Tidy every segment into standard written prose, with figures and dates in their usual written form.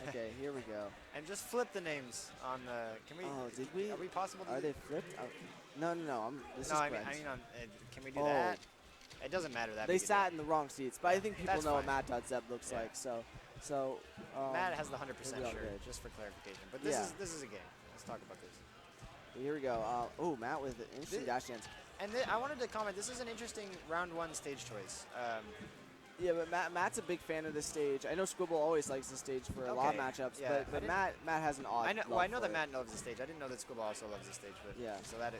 Okay, here we go. And just flip the names on the. Can we? Oh, did we? Are we possible to? Are they flipped? No, no, no. This No, is I mean, correct. on. Can we do Oh. that? It doesn't matter that. They big a sat deal. in the wrong seats, but I think people That's know fine. what MattDotZeb looks Yeah. like. So Matt has the 100% maybe I'll shirt, good. just for clarification. But this Yeah. is a game. Let's talk about this. Here we go. Oh, Matt with an interesting dash dance. And I wanted to comment. This is an interesting round 1 stage choice. Yeah, but Matt's a big fan of this stage. I know Squible always likes the stage for a lot of matchups, yeah, but Matt has an odd. I know that Matt loves the stage. I didn't know that Squible also loves the stage, but yeah. So that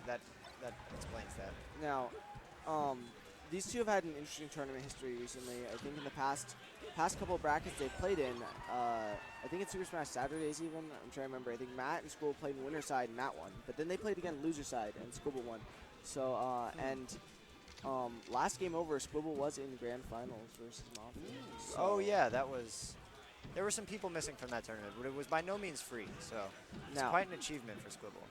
explains that. Now, these two have had an interesting tournament history recently. I think in the past couple of brackets they've played in, I think it's Super Smash Saturdays even. I'm trying to remember. I think Matt and Squible played winner side and Matt won, but then they played again loser side and Squible won. So last game over, Squible was in grand finals versus Mafia. So Oh yeah, that was. There were some people missing from that tournament, but it was by no means free. So it's quite an achievement for Squible.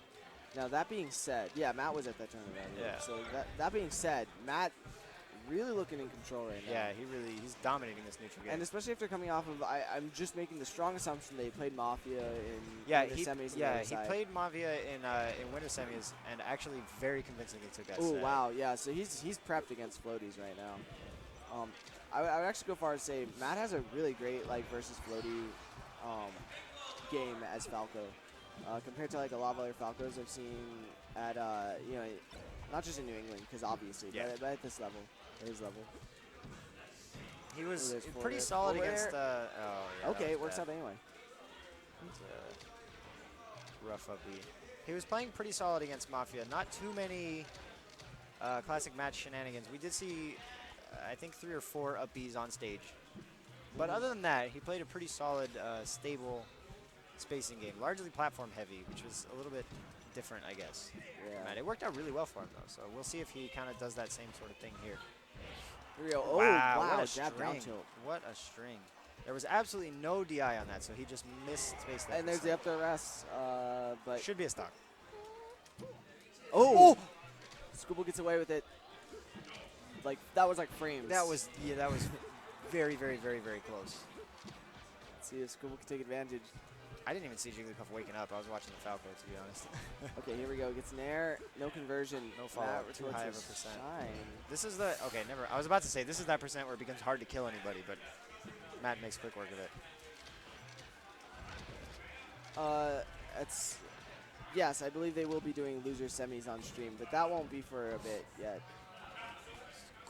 Now that being said, yeah, Matt was at that tournament. Yeah. So that being said, Matt really looking in control right now. Yeah, he's dominating this neutral game. And especially after coming off of, I'm just making the strong assumption they played Mafia in the semis. He played Mafia in winter semis and actually very convincingly took that set. Oh wow, yeah. So he's prepped against floaties right now. I would actually go far as say Matt has a really great versus floaty game as Falco. Compared to like a lot of other Falcos I've seen at not just in New England because obviously, but at this level, at his level. He was pretty solid against. Okay, it works out anyway. It's a rough up B. He was playing pretty solid against Mafia. Not too many classic match shenanigans. We did see, I think, 3 or 4 up Bs on stage. But other than that, he played a pretty solid, stable spacing game. Largely platform heavy, which was a little bit different, I guess. Yeah. It worked out really well for him, though. So we'll see if he kind of does that same sort of thing here. Here we go. Oh, wow, wow, what a jab down string. tilt. What a string. There was absolutely no DI on that, so he just missed space there. And there's the up to rest, but should be a stock. Oh! Squible gets away with it. That was like frames. That was very, very, very, very close. Let's see if Squible can take advantage. I didn't even see Jigglypuff waking up. I was watching the Falco, to be honest. Okay, here we go. Gets an air, no conversion. No follow-up, too high of a percent. Shine. This is the, okay, never, I was about to say, this is that percent where it becomes hard to kill anybody, but Matt makes quick work of it. Yes, I believe they will be doing loser semis on stream, but that won't be for a bit yet.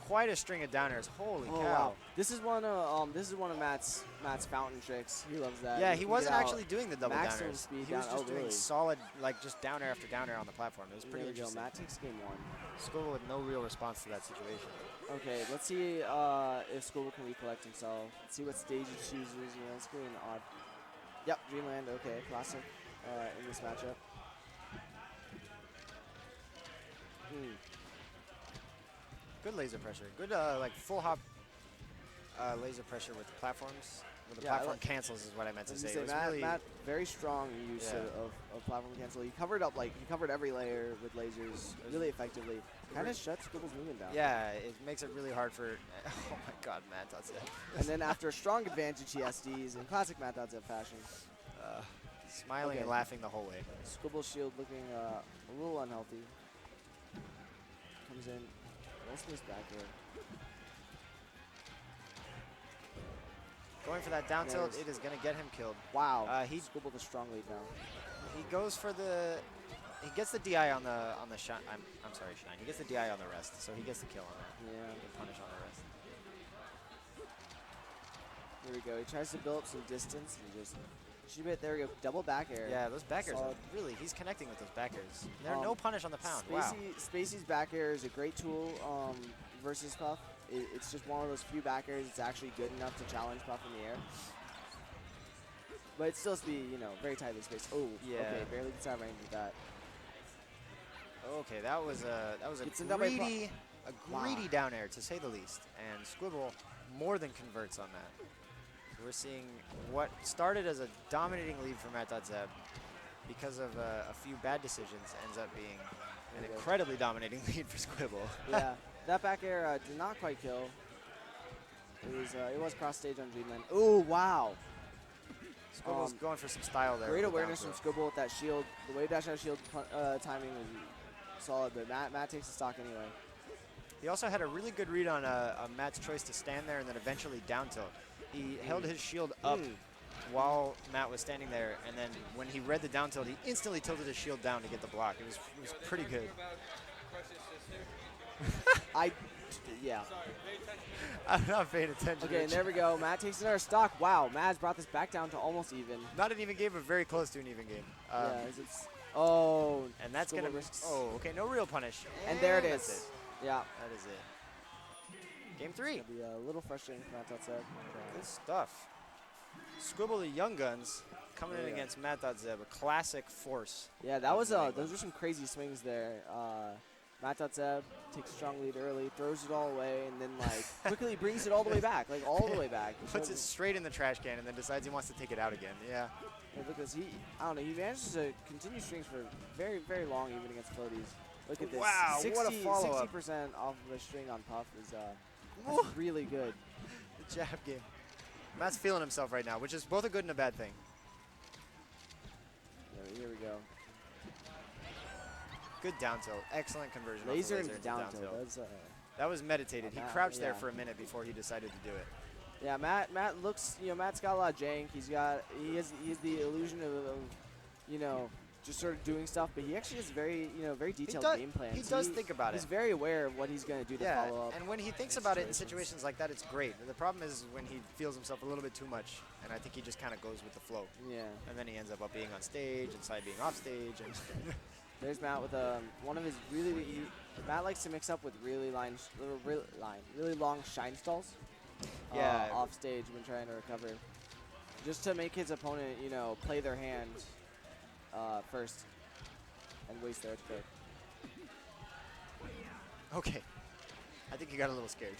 Quite a string of downers. Holy cow! Wow. This is one of Matt's fountain tricks. He loves that. Yeah, he wasn't actually doing the double maximum downers. Speed he was down. just doing solid, just downer after downer on the platform. It was pretty interesting. Matt takes game 1. Squible with no real response to that situation. Okay, let's see if Squible can recollect himself. Let's see what stage he chooses. It's going to be odd. Yep, Dreamland. Okay, classic in this matchup. Good laser pressure. Good full hop laser pressure with the platforms. Where the platform cancels is what I meant to say. Matt, very strong use of platform cancel. He covered up he covered every layer with lasers really effectively. Kind of shuts Squibble's movement down. Yeah, it makes it really hard for. Oh my God, MattDotZeb. And then after a strong advantage, he SDs in classic MattDotZeb fashion. Smiling and laughing the whole way. Squibble's shield looking a little unhealthy. Comes in. Most miss back here. Going for that down tilt, it is going to get him killed. Wow. Squible the strong lead now. He goes for the. He gets the DI on the shine. I'm sorry, shine. He gets the DI on the rest, so he gets the kill on that. Yeah. The punish on the rest. Here we go. He tries to build up some distance and just. There we go. Double back air. Yeah, those back airs are really. He's connecting with those back airs. There's no punish on the pound. Wow. Spacey's back air is a great tool versus Puff. It's just one of those few back airs that's actually good enough to challenge Puff in the air. But it still has to be, very tightly spaced. Oh, yeah. Okay, barely gets out of range with that. Okay, that was a greedy down air to say the least, and Squible more than converts on that. So we're seeing what started as a dominating lead for MattDotZeb because of a few bad decisions ends up being an incredibly dominating lead for Squible. Yeah, that back air did not quite kill. It was cross stage on Dreamland. Oh wow! Squibble's going for some style there. Great with the down awareness from throw. Squible with that shield. The wave dash out shield timing was solid, but Matt takes the stock anyway. He also had a really good read on Matt's choice to stand there and then eventually down tilt. He held his shield up while Matt was standing there, and then when he read the down tilt, he instantly tilted his shield down to get the block. It was pretty good. Yeah. I'm not paying attention. Okay, and there we go. Matt takes another stock. Wow, Matt's brought this back down to almost even. Not an even game, but very close to an even game. Yeah, oh. And that's going to risks. Oh, okay, no real punish. And there it that's is. Yeah. That is it. Game 3. It's gonna be a little frustrating for MattDotZeb. Good stuff. Squibble the Young Guns coming in against MattDotZeb, a classic force. Yeah, that was those were some crazy swings there. MattDotZeb takes a strong lead early, throws it all away, and then like quickly brings it all the way back, like all the way back. Puts it straight in the trash can and then decides he wants to take it out again. Yeah. Because I don't know, he manages to continue strings for very, very long even against floaties. Look at this. Wow, what a follow-up. 60% off of a string on Puff is that's really good. The jab game. Matt's feeling himself right now, which is both a good and a bad thing. Yeah, here we go. Good down tilt. Excellent conversion. Laser into and down tilt. That was meditated. He crouched there for a minute before he decided to do it. Yeah, Matt looks, Matt's got a lot of jank. He has the illusion of just sort of doing stuff, but he actually has very detailed game plans. He does think about it. He's very aware of what he's going to do to follow up. And when he thinks about it in situations like that, it's great. The problem is when he feels himself a little bit too much, and I think he just kind of goes with the flow. Yeah. And then he ends up being on stage, and side being off stage. And there's Matt with one of his Matt likes to mix up with really long shine stalls. Yeah. Off stage when trying to recover, just to make his opponent, play their hand first and waste their pick. Okay. I think he got a little scared.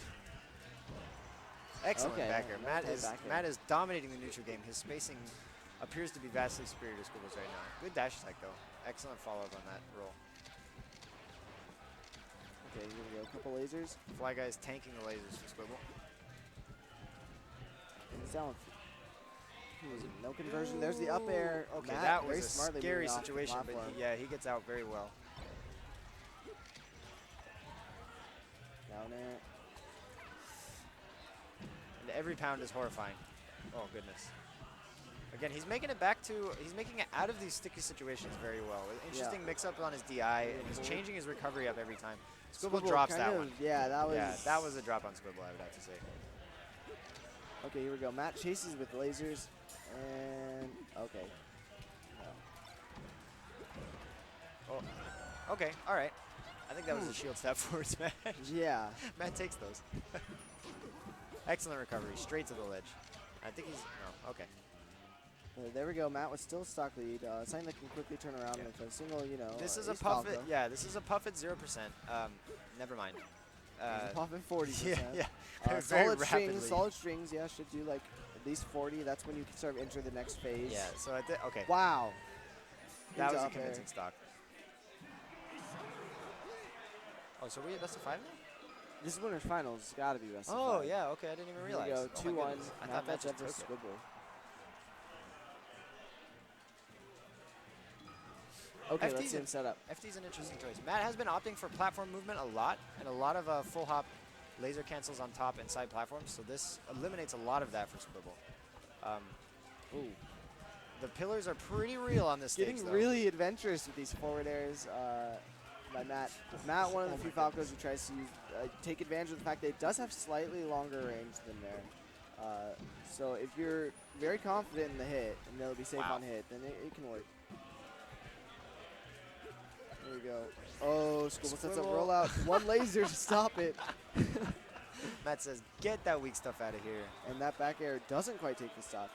Excellent backer. Matt is dominating the neutral game. His spacing appears to be vastly superior to Squibble's right now. Good dash attack though. Excellent follow-up on that roll. Okay, here we go. A couple lasers. Fly Guy's tanking the lasers for Squible. He's down. No conversion. There's the up air. Okay, Matt that was a smartly scary moving off the situation, but platform. he gets out very well. Down air. And every pound is horrifying. Oh goodness. Again, he's making it out of these sticky situations very well. Interesting mix-up on his DI, and he's changing his recovery up every time. Squible drops that one. Yeah, that was a drop on Squible, I would have to say. Okay, here we go. Matt chases with lasers, and okay. Oh, okay, all right. I think that was a shield step forward smash. Yeah. Matt takes those. Excellent recovery, straight to the ledge. I think he's, no, okay. There we go. Matt was still stock lead. Something that can quickly turn around with a single, This is a puff at, this is a puff at 0%. Never mind. Puff at 40%. Yeah. Solid strings, yeah, should do like at least 40. That's when you can sort of enter the next phase. Yeah, so okay. Wow. That was a convincing stock. Oh, so we at best of 5 now? This is winners finals. It's got to be best of 5. Oh, yeah, okay, I didn't even realize. Here we go, 2-1. I thought Matt just versus took Squible. Okay, let's see him set up. FD's an interesting choice. Matt has been opting for platform movement a lot, and a lot of full hop laser cancels on top and side platforms, so this eliminates a lot of that for Squible. Ooh. The pillars are pretty real on this stage, Getting really adventurous with these forward airs by Matt. Matt, one of the few Falcos who tries to take advantage of the fact that it does have slightly longer range than there. So if you're very confident in the hit, and they'll be safe on hit, then it can work. There we go. Oh, Squible sets up rollout. One laser to stop it. Matt says, get that weak stuff out of here. And that back air doesn't quite take the stock.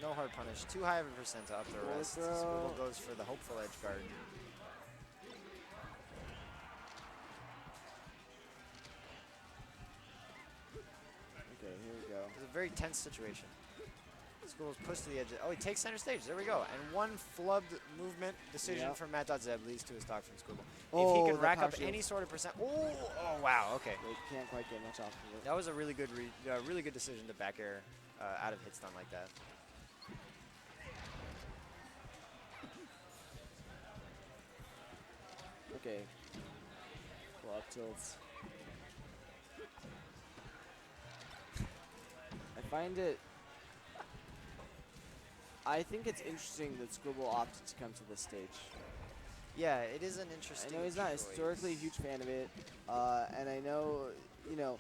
No hard punish. Too high of a percent to up the rest. Squible goes for the hopeful edge guard. Okay, here we go. It's a very tense situation. Squibble's pushed to the edge. Oh, he takes center stage. There we go. And one flubbed movement decision from MattDotZeb leads to a stock from Squible. if he can that rack power up shield. any sort of percent. Oh, wow. Okay. They can't quite get much off of it. That was a really good really good decision to back air out of hit stun like that. Okay. Well, up tilts. I think it's interesting that Squible opted to come to this stage. Yeah, it is an interesting I know he's not choice. historically a huge fan of it, and I know, you know,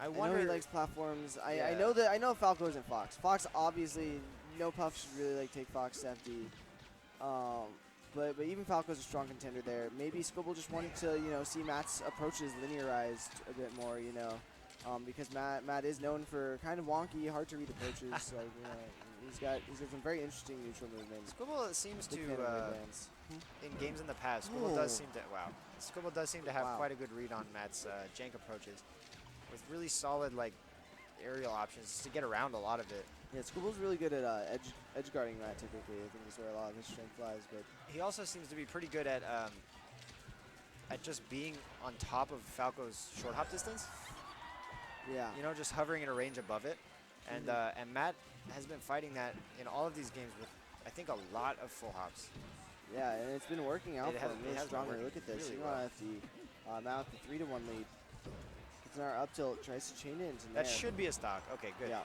I I wonder. know he likes platforms. I Yeah. know that I know Falco isn't Fox. Fox obviously, no Puff should really like take Fox to FD. But even Falco's a strong contender there. Maybe Squible just wanted to, you know, see Matt's approaches linearized a bit more, you know, because Matt is known for kind of wonky, hard to read approaches. Like, you know, he's got some very interesting neutral movements. Squible seems to, Big fan of mid-lands. in games in the past, Squible does Oh. seem to, Squible does seem to have Wow. quite a good read on Matt's jank approaches with really solid, like, aerial options to get around a lot of it. Yeah, Squible's really good at edge guarding Matt typically. I think is where a lot of his strength lies. But He also seems to be pretty good at just being on top of Falco's short hop distance. yeah, You know, just hovering in a range above it. And and Matt has been fighting that in all of these games with, I think, a lot of full hops. yeah, and it's been working out It for has- him it really has been strongly. working Look at this. really Even well. on FD, now with the 3-1 lead. Gets an up tilt, tries to chain it into That nair. should be a stock. Okay, good. Yeah,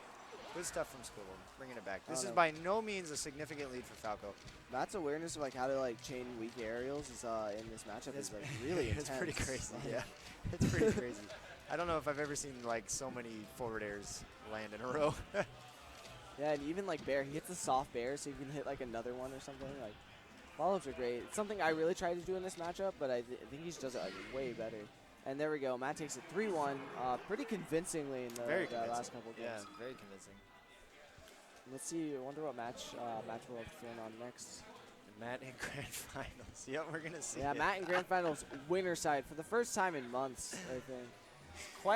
Good stuff from Squible, bringing it back. This Oh, is no. by no means a significant lead for Falco. Matt's awareness of like how to like chain weak aerials is in this matchup It's is like really it's intense. pretty crazy. Like, Yeah, it's pretty crazy. I don't know if I've ever seen like so many forward airs land in a row. Yeah, and even like bear, he hits a soft bear, so you can hit like another one or something. Like follow-ups are great. It's something I really tried to do in this matchup, but I think he just does it like way better. And there we go. Matt takes it 3-1, pretty convincingly in the Very last convincing. couple games. Yeah, very convincing. Let's see. I wonder what match we'll have feeling on next. Matt in grand finals. Yep, we're gonna see. Yeah, it. Matt in grand finals winner side for the first time in months, I think. Quite